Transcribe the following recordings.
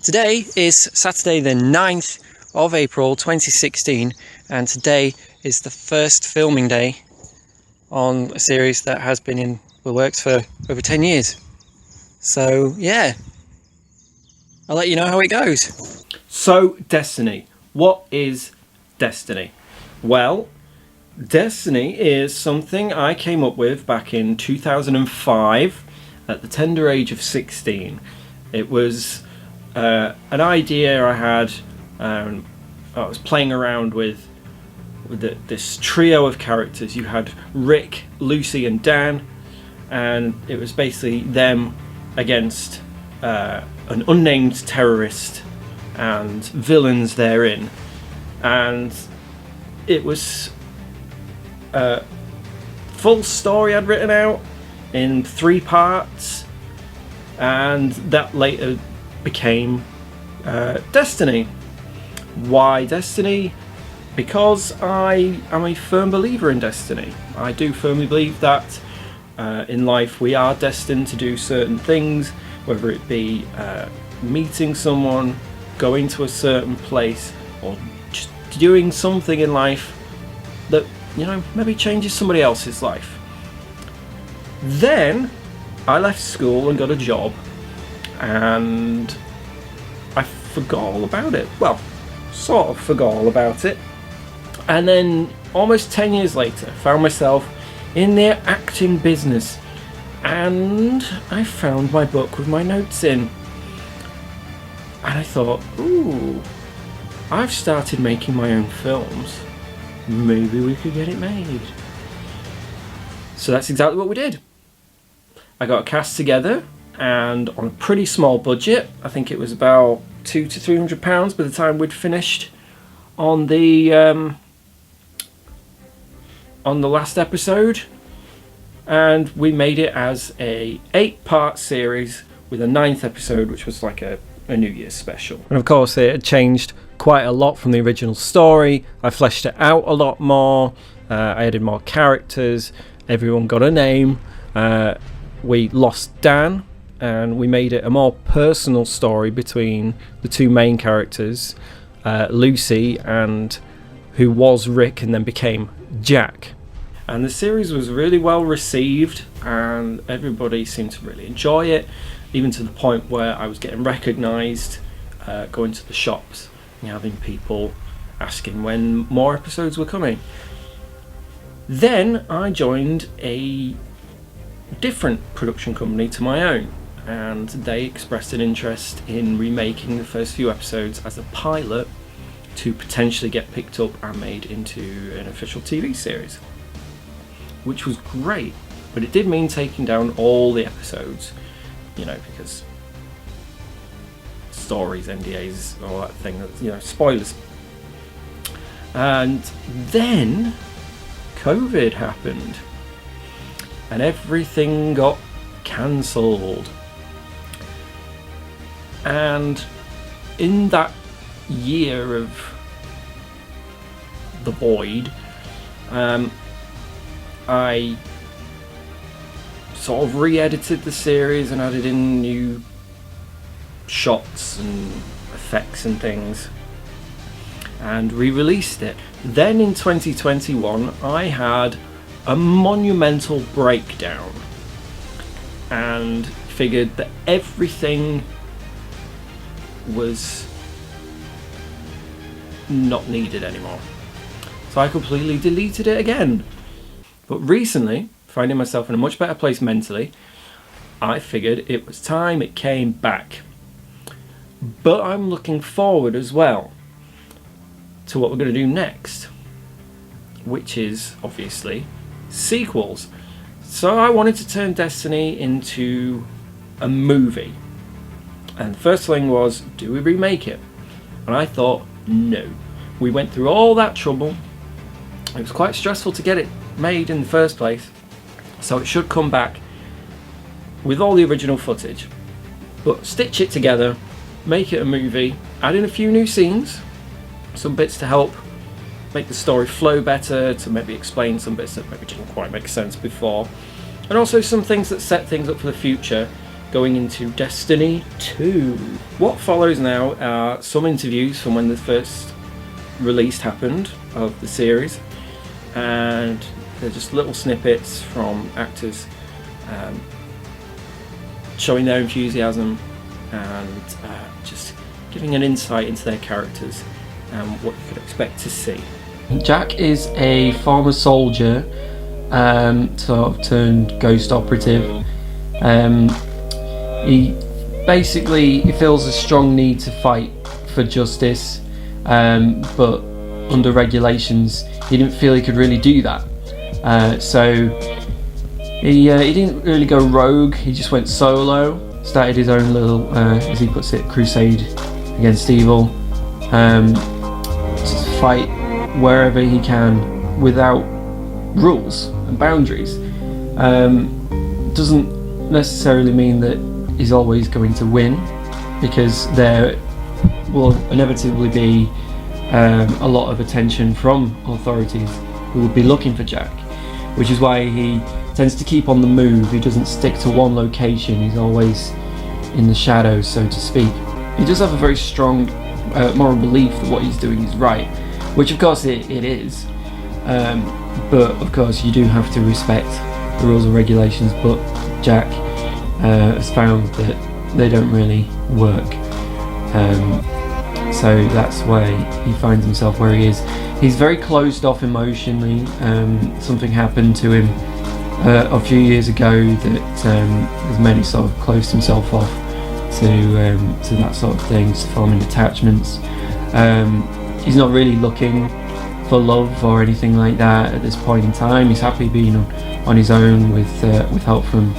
Today is Saturday the 9th of April 2016, and today is the first filming day on a series that has been in the works for over 10 years. So yeah, I'll let you know how it goes. So Destiny. What is Destiny? Well, Destiny is something I came up with back in 2005 at the tender age of 16. It was an idea I had. I was playing around with this trio of characters. You had Rick, Lucy and Dan, and it was basically them against an unnamed terrorist and villains therein. And it was a full story I'd written out in 3 parts, and that later became Destiny. Why Destiny? Because I am a firm believer in destiny. I do firmly believe that in life we are destined to do certain things, whether it be meeting someone, going to a certain place, or just doing something in life that, you know, maybe changes somebody else's life. Then I left school and got a job, and I forgot all about it. Well, sort of forgot all about it. And then almost 10 years later, found myself in the acting business, and I found my book with my notes in. And I thought, ooh, I've started making my own films. Maybe we could get it made. So that's exactly what we did. I got a cast together, and on a pretty small budget. I think it was about £200 to £300 by the time we'd finished on the last episode, and we made it as a 8-part series with a 9th episode, which was like a New Year's special. And of course it had changed quite a lot from the original story. I fleshed it out a lot more. I added more characters. Everyone got a name. We lost Dan, and we made it a more personal story between the 2 main characters, Lucy, and who was Rick and then became Jack. And the series was really well received, and everybody seemed to really enjoy it, even to the point where I was getting recognised going to the shops and having people asking when more episodes were coming. Then I joined a different production company to my own, and they expressed an interest in remaking the first few episodes as a pilot to potentially get picked up and made into an official TV series, which was great. But it did mean taking down all the episodes, you know, because stories, NDAs, all that thing, you know, spoilers. And then COVID happened and everything got cancelled. And in that year of the void, I sort of re-edited the series and added in new shots and effects and things, and re-released it. Then in 2021 I had a monumental breakdown and figured that everything was not needed anymore. So I completely deleted it again. But recently, finding myself in a much better place mentally, I figured it was time it came back. But I'm looking forward as well to what we're going to do next, which is obviously sequels. So I wanted to turn Destiny into a movie. And the first thing was, do we remake it? And I thought, no. We went through all that trouble. It was quite stressful to get it made in the first place, so it should come back with all the original footage, but stitch it together, make it a movie, add in a few new scenes, some bits to help make the story flow better, to maybe explain some bits that maybe didn't quite make sense before, and also some things that set things up for the future going into Destiny 2. What follows now are some interviews from when the first release happened of the series, and they're just little snippets from actors showing their enthusiasm and just giving an insight into their characters and what you could expect to see. Jack is a former soldier, sort of turned ghost operative. He feels a strong need to fight for justice, but under regulations he didn't feel he could really do that. So he didn't really go rogue, he just went solo, started his own little, as he puts it, crusade against evil, to fight wherever he can without rules and boundaries. Doesn't necessarily mean that he's always going to win, because there will inevitably be a lot of attention from authorities who will be looking for Jack, which is why he tends to keep on the move. He doesn't stick to one location, he's always in the shadows, so to speak. He does have a very strong moral belief that what he's doing is right, which of course it is, but of course you do have to respect the rules and regulations, but Jack has found that they don't really work, so that's why he finds himself where he is. He's very closed off emotionally. Something happened to him a few years ago that has made him sort of closed himself off to that sort of thing, to forming attachments. He's not really looking for love or anything like that at this point in time. He's happy being on his own with help from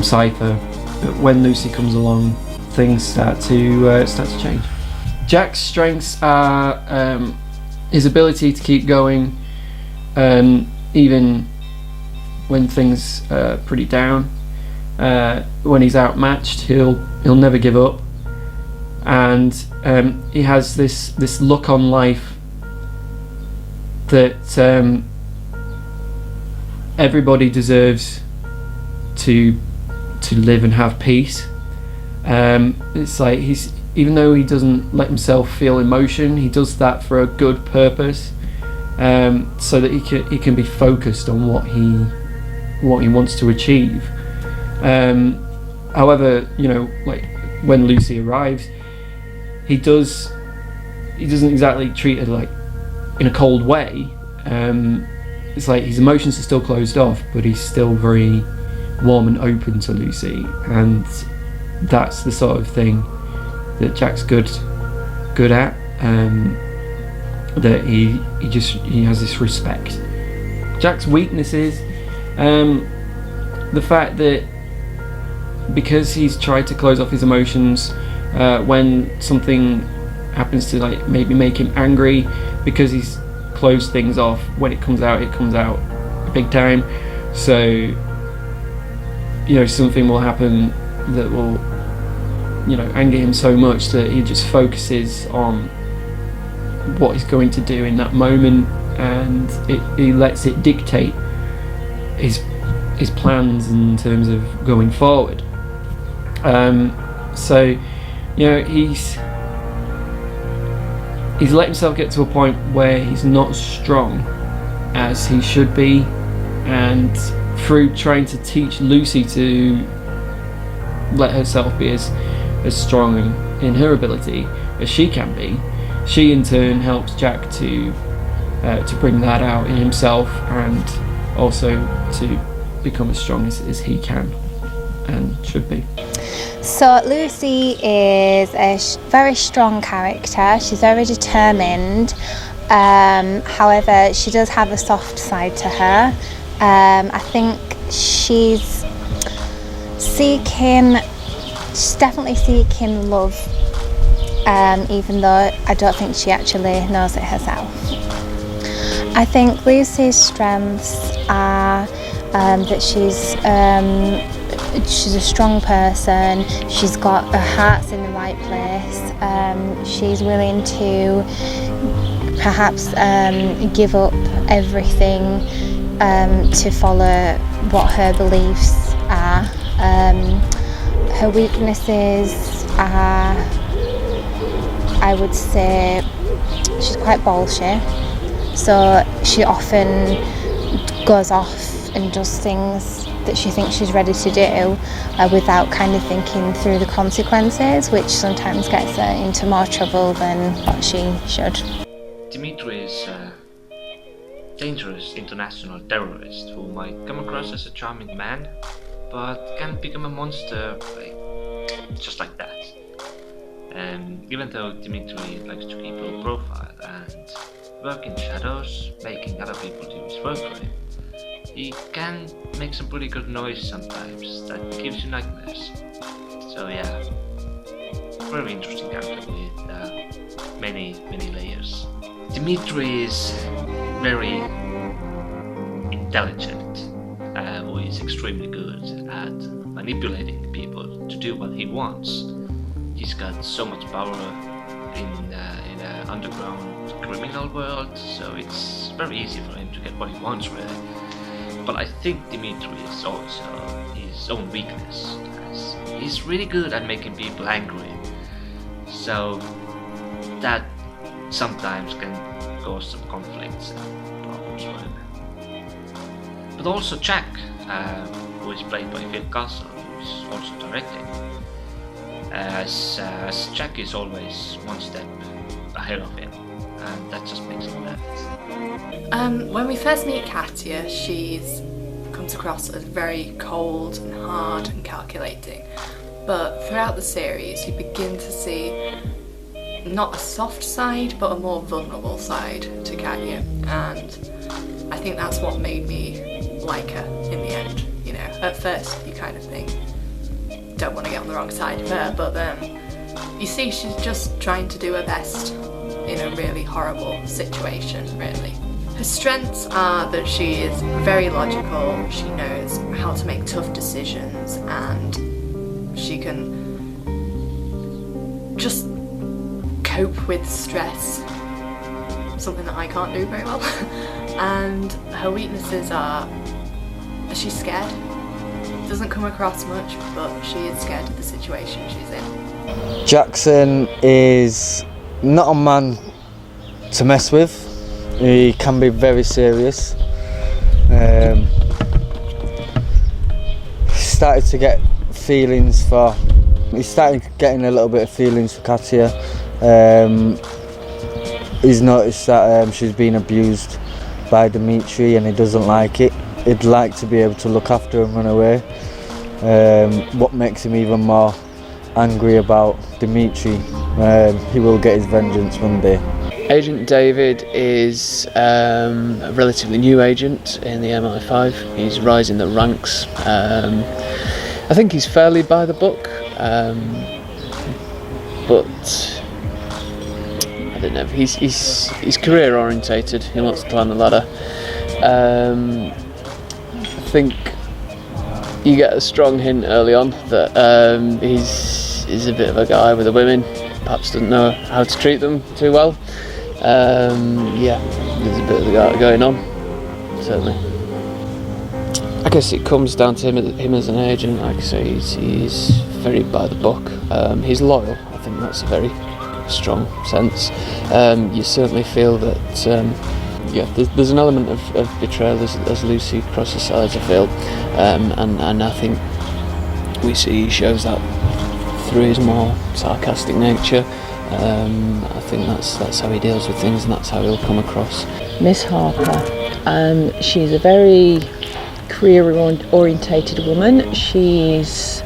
Cypher. But when Lucy comes along, things start to change. Jack's strengths are his ability to keep going, even when things are pretty down. When he's outmatched, he'll never give up, and he has this look on life that everybody deserves to live and have peace. It's like even though he doesn't let himself feel emotion, he does that for a good purpose, so that he can be focused on what he wants to achieve. However, like when Lucy arrives, he doesn't exactly treat her like in a cold way. It's like his emotions are still closed off, but he's still very warm and open to Lucy, and that's the sort of thing that Jack's good at. That he has this respect. Jack's weaknesses, the fact that because he's tried to close off his emotions, when something happens to like maybe make him angry, because he's closed things off, when it comes out big time. So something will happen that will anger him so much that he just focuses on what he's going to do in that moment, and he lets it dictate his plans in terms of going forward. So he's let himself get to a point where he's not as strong as he should be, and through trying to teach Lucy to let herself be as strong in her ability as she can be, she in turn helps Jack to bring that out in himself, and also to become as strong as he can and should be. So Lucy is a very strong character. She's very determined. However, she does have a soft side to her. I think she's definitely seeking love, even though I don't think she actually knows it herself. I think Lucy's strengths are that she's a strong person. She's got her heart's in the right place. She's willing to perhaps give up everything to follow what her beliefs are. Her weaknesses are, I would say, she's quite bolshy, so she often goes off and does things that she thinks she's ready to do without kind of thinking through the consequences, which sometimes gets her into more trouble than what she should. Dimitri is a dangerous international terrorist who might come across as a charming man, but can become a monster just like that. Even though Dimitri likes to keep a low profile and work in shadows, making other people do his work for him, he can make some pretty good noise sometimes that gives you nightmares. So yeah, very interesting character with many layers. Dimitri is very intelligent, who is extremely good at manipulating people to do what he wants. He's got so much power in an underground criminal world, so it's very easy for him to get what he wants, really. But I think Dimitri is also his own weakness, as he's really good at making people angry. So that sometimes can cause some conflicts and problems for him. But also Jack, who is played by Phil Castle, who's also directing, as Jack is always one step ahead of him, and that just makes him laugh. When we first meet Katya, she's comes across as very cold and hard and calculating, but throughout the series you begin to see not a soft side but a more vulnerable side to Katya, and I think that's what made me like her in the end. You know, at first you kind of think, don't want to get on the wrong side of her, but then you see she's just trying to do her best in a really horrible situation, really. Her strengths are that she is very logical, she knows how to make tough decisions, and she can just cope with stress, something that I can't do very well. And her weaknesses are she's scared. Doesn't come across much, but she is scared of the situation she's in. Jackson is not a man to mess with. He can be very serious. He started getting a little bit of feelings for Katya. He's noticed that she's been abused by Dimitri and he doesn't like it. He'd like to be able to look after her and run away. What makes him even more angry about Dimitri, he will get his vengeance one day. Agent David is a relatively new agent in the MI5. He's rising the ranks. I think he's fairly by the book, but I don't know. He's career orientated. He wants to climb the ladder. I think you get a strong hint early on that he's a bit of a guy with the women. Perhaps doesn't know how to treat them too well. There's a bit of that going on, certainly. I guess it comes down to him as an agent. Like I say, he's very by the book. He's loyal. I think that's a very strong sense. You certainly feel that there's an element of betrayal as Lucy crosses sides, I feel, and I think we see he shows that through his more sarcastic nature. I think that's how he deals with things, and that's how he'll come across. Miss Harper, she's a very career-orientated woman. She's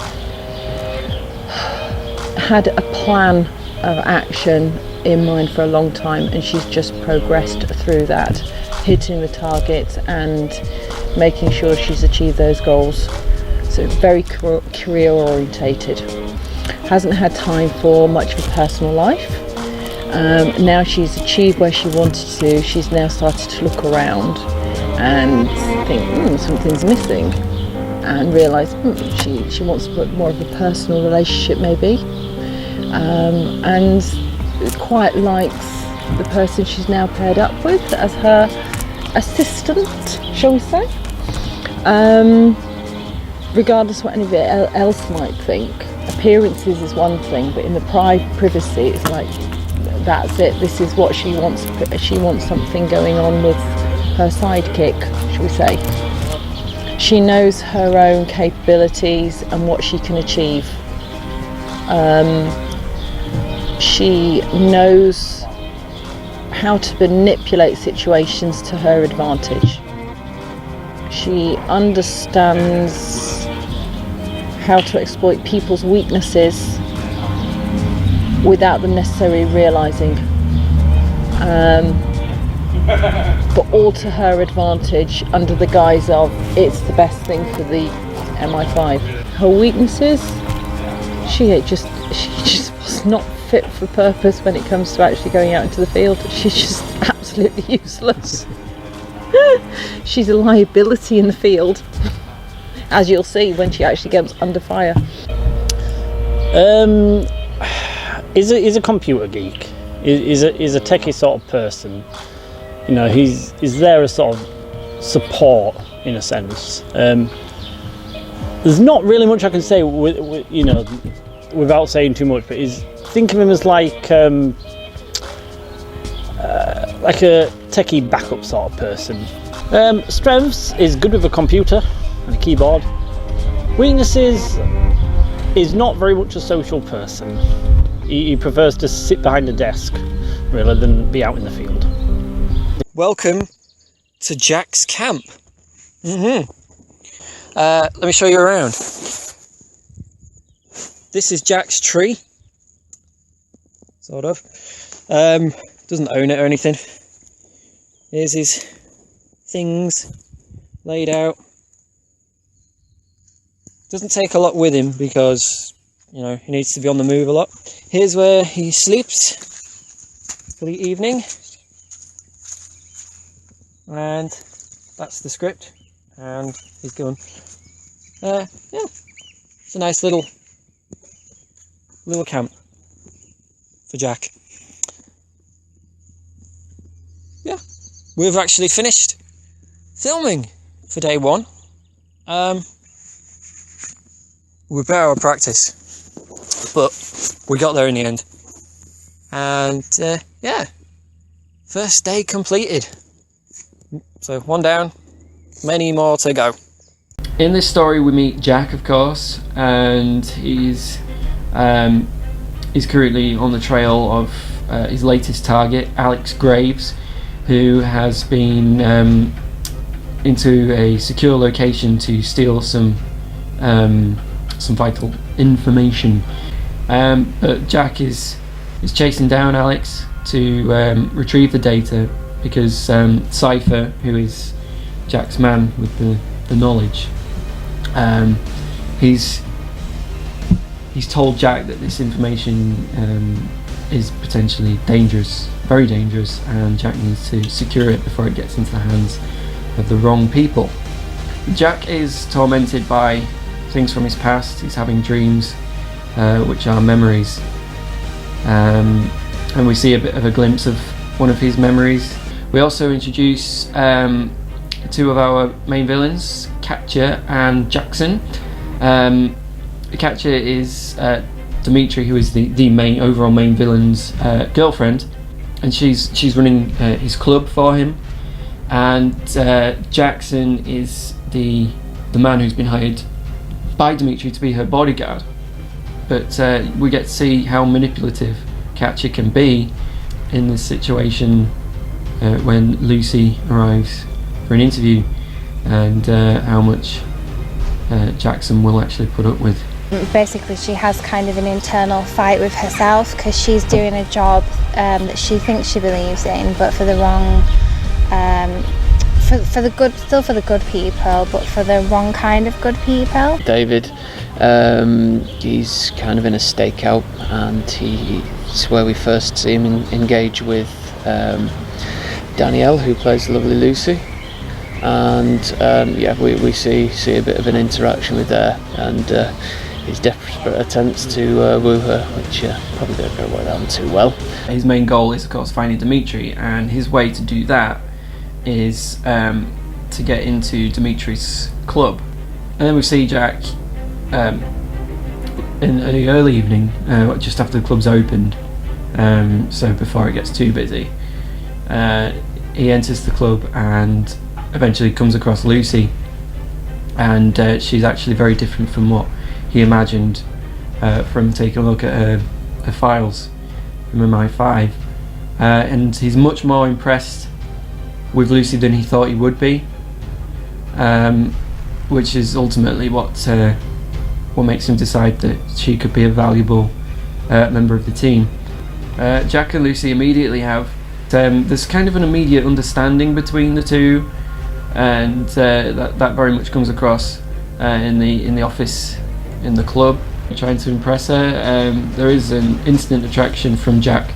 had a plan of action in mind for a long time, and she's just progressed through that, hitting the targets and making sure she's achieved those goals. So very career-orientated. Hasn't had time for much of a personal life. Now she's achieved where she wanted to, she's now started to look around and think, something's missing, and realise she wants to put more of a personal relationship maybe, and quite likes the person she's now paired up with as her assistant, shall we say. regardless of what anybody else might think, appearances is one thing, but in the privacy, it's like, that's it. This is what she wants. She wants something going on with her sidekick, shall we say. She knows her own capabilities and what she can achieve. She knows how to manipulate situations to her advantage. She understands how to exploit people's weaknesses without them necessarily realising. But all to her advantage under the guise of it's the best thing for the MI5. Her weaknesses, she just was not fit for purpose when it comes to actually going out into the field. She's just absolutely useless. She's a liability in the field, as you'll see when she actually gets under fire. Is a computer geek. Is a techie sort of person. You know, he's there as sort of support in a sense. There's not really much I can say, you know, without saying too much. But think of him as like a techie backup sort of person. Strengths is good with a computer and a keyboard. Weaknesses is not very much a social person. He prefers to sit behind a desk rather than be out in the field. Welcome to Jack's camp. Let me show you around. This is Jack's tree, sort of. Doesn't own it or anything. Here's his things laid out. Doesn't take a lot with him because, you know, he needs to be on the move a lot. Here's where he sleeps for the evening. And that's the script. And he's going. Yeah, it's a nice little camp for Jack. Yeah, we've actually finished filming for day one. We're better at practice, but we got there in the end. And yeah, first day completed. So one down, many more to go. In this story we meet Jack, of course, and he's currently on the trail of his latest target, Alex Graves, who has been into a secure location to steal some vital information. But Jack is chasing down Alex to retrieve the data because Cypher, who is Jack's man with the knowledge, he's told Jack that this information is potentially dangerous, very dangerous, and Jack needs to secure it before it gets into the hands of the wrong people. Jack is tormented by things from his past. He's having dreams, which are memories, and we see a bit of a glimpse of one of his memories. We also introduce two of our main villains, Katya and Jackson. Katya is Dimitri, who is the overall main villain's girlfriend, and she's running his club for him. And Jackson is the man who's been hired by Dimitri to be her bodyguard. But we get to see how manipulative Katya can be in this situation when Lucy arrives for an interview, and how much Jackson will actually put up with. Basically, she has kind of an internal fight with herself because she's doing a job that she thinks she believes in, but for the wrong, for the good, still for the good people, but for the wrong kind of good people. David, he's kind of in a stakeout, and it's where we first see him engage with Danielle, who plays the lovely Lucy, and yeah, we see a bit of an interaction with her, and his desperate attempts to woo her, which probably don't go down too well. His main goal is, of course, finding Dimitri, and his way to do that is to get into Dimitri's club. And then we see Jack in the early evening, just after the club's opened, so before it gets too busy. He enters the club and eventually comes across Lucy, and she's actually very different from what he imagined from taking a look at her files from MI5, and he's much more impressed with Lucy than he thought he would be, which is ultimately what makes him decide that she could be a valuable member of the team. Jack and Lucy immediately have there's kind of an immediate understanding between the two, and that very much comes across in the office, in the club, trying to impress her. There is an instant attraction from Jack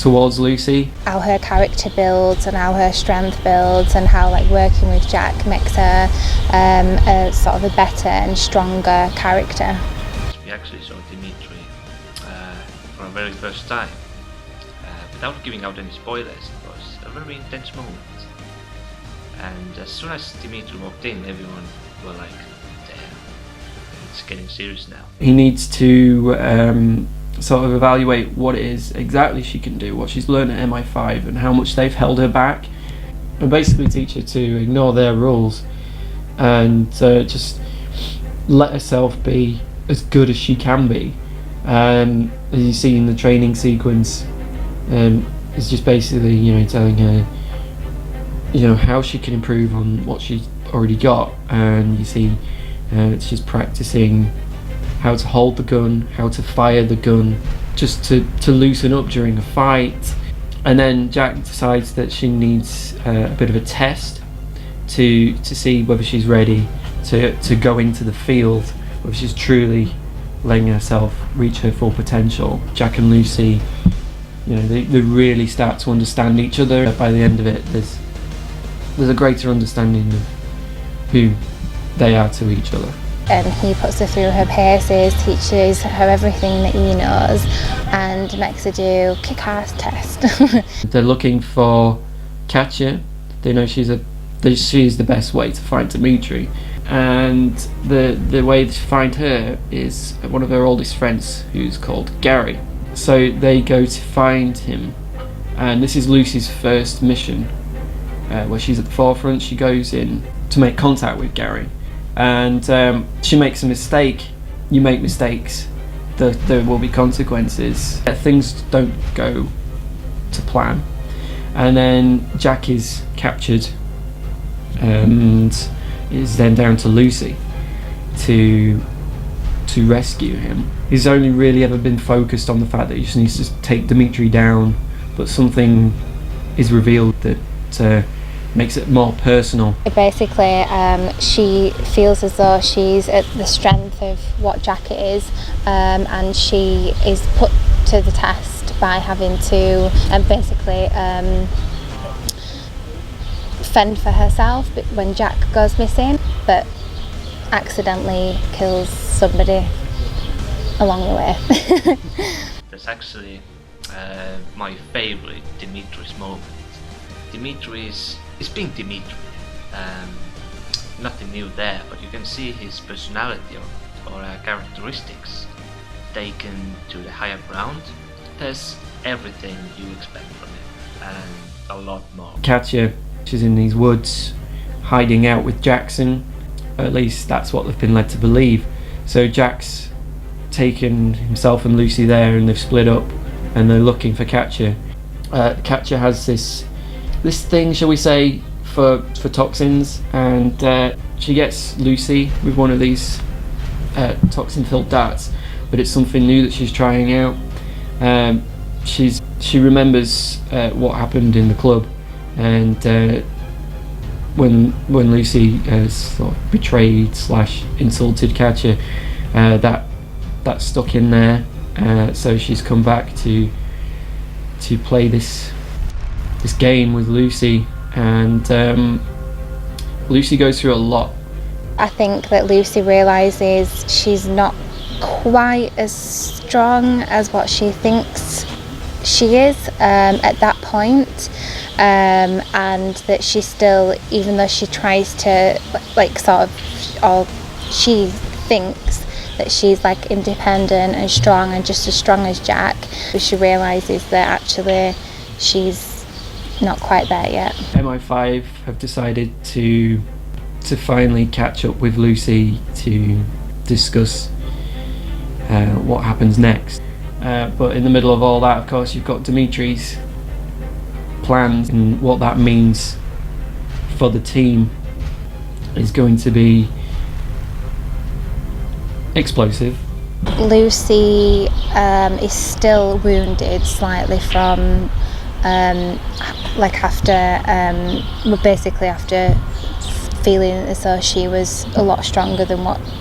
towards Lucy. How her character builds and how her strength builds, and how like working with Jack makes her a sort of a better and stronger character. We actually saw Dimitri for the very first time. Without giving out any spoilers, it was a very intense moment. And as soon as Dimitri walked in, everyone were like, damn, it's getting serious now. He needs to sort of evaluate what it is exactly she can do, what she's learned at MI5 and how much they've held her back, and basically teach her to ignore their rules and just let herself be as good as she can be. As you see in the training sequence, it's just basically, telling her, how she can improve on what she's already got, and you see she's practicing how to hold the gun, how to fire the gun, just to loosen up during a fight. And then Jack decides that she needs a bit of a test to see whether she's ready to go into the field, whether she's truly letting herself reach her full potential. Jack and Lucy, they really start to understand each other. By the end of it, there's a greater understanding of who they are to each other. And he puts her through her paces, teaches her everything that he knows, and makes her do kick-ass test. They're looking for Katya. They know she's the best way to find Dimitri, and the way to find her is one of her oldest friends, who's called Gary. So they go to find him, and this is Lucy's first mission, where she's at the forefront. She goes in to make contact with Gary, and she makes a mistake. You make mistakes, there will be consequences. Things don't go to plan, and then Jack is captured and is then down to Lucy to rescue him. He's only really ever been focused on the fact that he just needs to take Dimitri down, but something is revealed that makes it more personal. Basically, she feels as though she's at the strength of what Jack is, and she is put to the test by having to basically fend for herself when Jack goes missing, but accidentally kills somebody along the way. That's actually my favorite Dimitri's moment. Dimitri is being Dimitri. Nothing new there, but you can see his personality or characteristics taken to the higher ground. There's everything you expect from him, and a lot more. Katya, she's in these woods, hiding out with Jackson. At least that's what they've been led to believe. So Jack's taken himself and Lucy there, and they've split up, and they're looking for Katya. Katya has this thing, shall we say, for toxins, and she gets Lucy with one of these toxin-filled darts, but it's something new that she's trying out. She remembers what happened in the club, and when Lucy sort of betrayed / insulted Katya, that stuck in there. So she's come back to play this game with Lucy, and Lucy goes through a lot. I think that Lucy realises she's not quite as strong as what she thinks she is at that point, and that she still, even though she tries to sort of, or she thinks that she's like independent and strong and just as strong as Jack, but she realises that actually she's not quite there yet. MI5 have decided to finally catch up with Lucy to discuss what happens next. But in the middle of all that, of course, you've got Dimitri's plans, and what that means for the team is going to be explosive. Lucy is still wounded slightly from after feeling as though she was a lot stronger than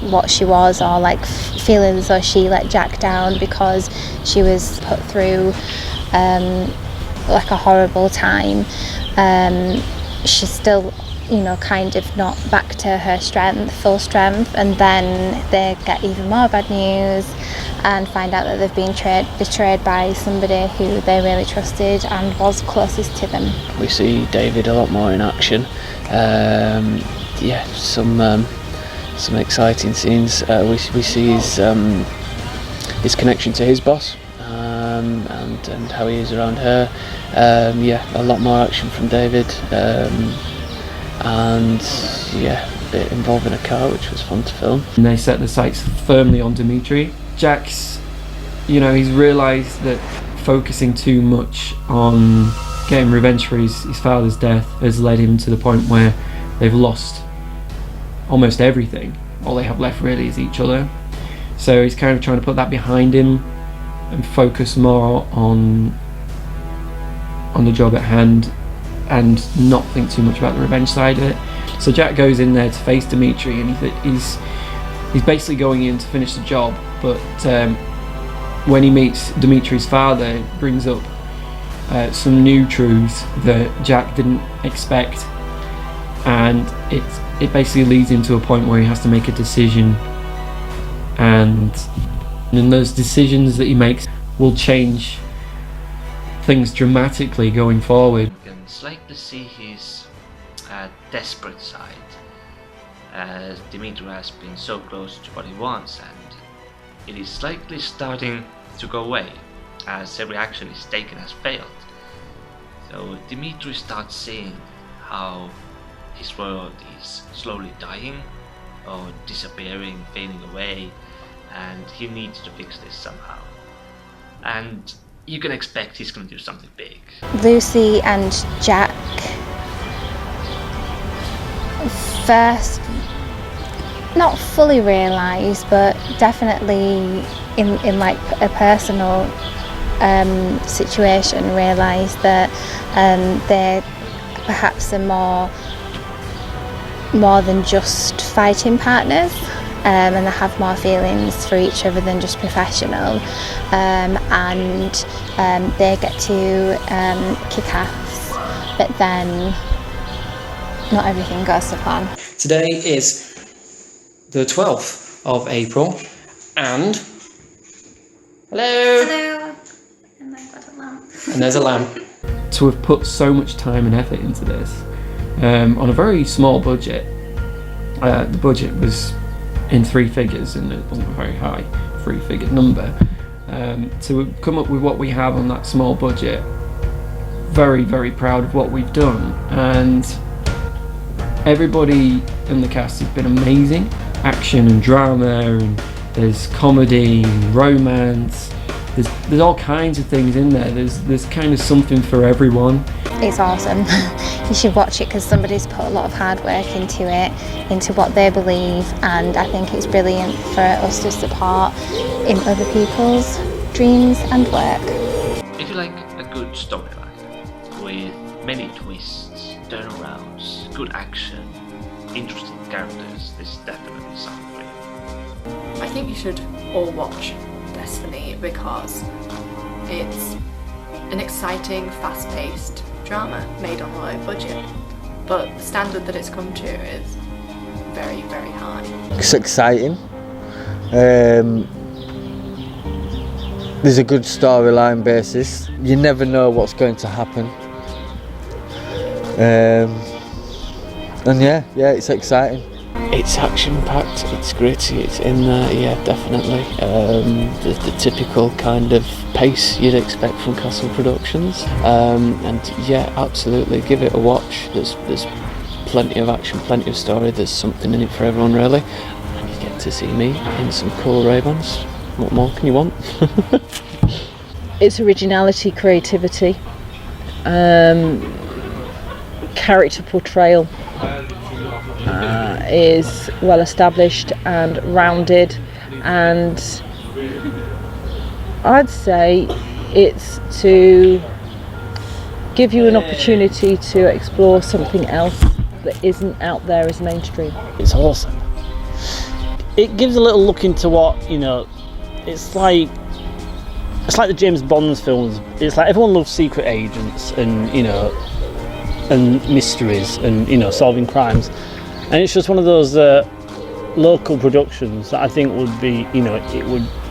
what she was, or like feeling as though she let Jack down because she was put through like a horrible time. She's still, you know, kind of not back to her full strength, and then they get even more bad news and find out that they've been betrayed by somebody who they really trusted and was closest to them. We see David a lot more in action. Some exciting scenes. We see his connection to his boss, and how he is around her. A lot more action from David. And a bit involving a car, which was fun to film. And they set the sights firmly on Dimitri. Jack's, he's realised that focusing too much on getting revenge for his father's death has led him to the point where they've lost almost everything. All they have left really is each other. So he's kind of trying to put that behind him and focus more on the job at hand, and not think too much about the revenge side of it. So Jack goes in there to face Dimitri, and he's basically going in to finish the job, but when he meets Dimitri's father, it brings up some new truths that Jack didn't expect, and it basically leads him to a point where he has to make a decision, and those decisions that he makes will change things dramatically going forward. Slightly see his desperate side, as Dimitri has been so close to what he wants, and it is slightly starting to go away as every action he's taken has failed. So Dimitri starts seeing how his world is slowly dying or disappearing, fading away, and he needs to fix this somehow. And you can expect he's going to do something big. Lucy and Jack first not fully realise, but definitely in like a personal situation realise that they perhaps are more than just fighting partners. And they have more feelings for each other than just professional, and they get to kick ass, but then not everything goes to plan. Today is the 12th of April, and hello, And I've got a lamp. and there's a lamp. To have put so much time and effort into this on a very small budget. The budget was in 3 figures, and it wasn't a very high 3-figure number. To come up with what we have on that small budget, very, very proud of what we've done, and everybody in the cast has been amazing. Action and drama, and there's comedy and romance, there's all kinds of things in there. There's kind of something for everyone. It's awesome. You should watch it because somebody's put a lot of hard work into it, into what they believe, and I think it's brilliant for us to support in other people's dreams and work. If you like a good storyline with many twists, turnarounds, good action, interesting characters, this is definitely something for you. I think you should all watch Destiny because it's an exciting, fast-paced drama made on a low budget, but the standard that it's come to is very, very high. It's exciting. There's a good storyline basis. You never know what's going to happen. And yeah, it's exciting. It's action-packed, it's gritty, it's in there, yeah, definitely. The typical kind of pace you'd expect from Castle Productions. And yeah, absolutely, give it a watch. There's plenty of action, plenty of story, there's something in it for everyone, really. And you get to see me in some cool Ray-Bans. What more can you want? It's originality, creativity, character portrayal is well established and rounded, and I'd say it's to give you an opportunity to explore something else that isn't out there as mainstream. It's awesome. It gives a little look into what, you know, it's like the James Bond films. It's like everyone loves secret agents and, you know, and mysteries and, you know, solving crimes, and it's just one of those local productions that I think would be, you know,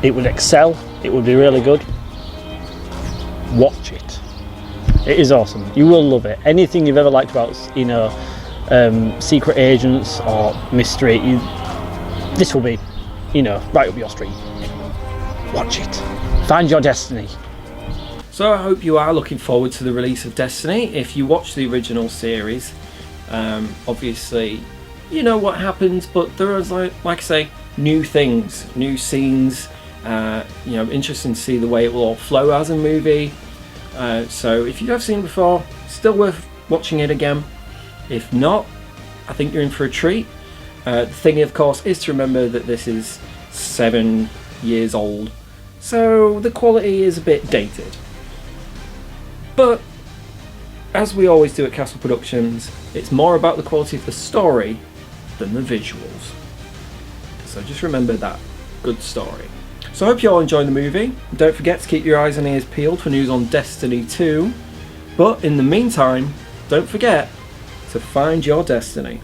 it would excel. It would be really good. Watch it. It is awesome. You will love it. Anything you've ever liked about, you know, secret agents or mystery, this will be, you know, right up your street. Watch it. Find your destiny. So I hope you are looking forward to the release of Destiny. If you watch the original series, obviously you know what happens, but there is, like I say, new things, new scenes. You know, interesting to see the way it will all flow as a movie. So if you have seen it before, still worth watching it again. If not, I think you're in for a treat. The thing, of course, is to remember that this is 7 years old, so the quality is a bit dated. But as we always do at Castle Productions, it's more about the quality of the story than the visuals. So just remember that. Good story. So I hope you all enjoyed the movie. Don't forget to keep your eyes and ears peeled for news on Destiny 2. But in the meantime, don't forget to find your destiny.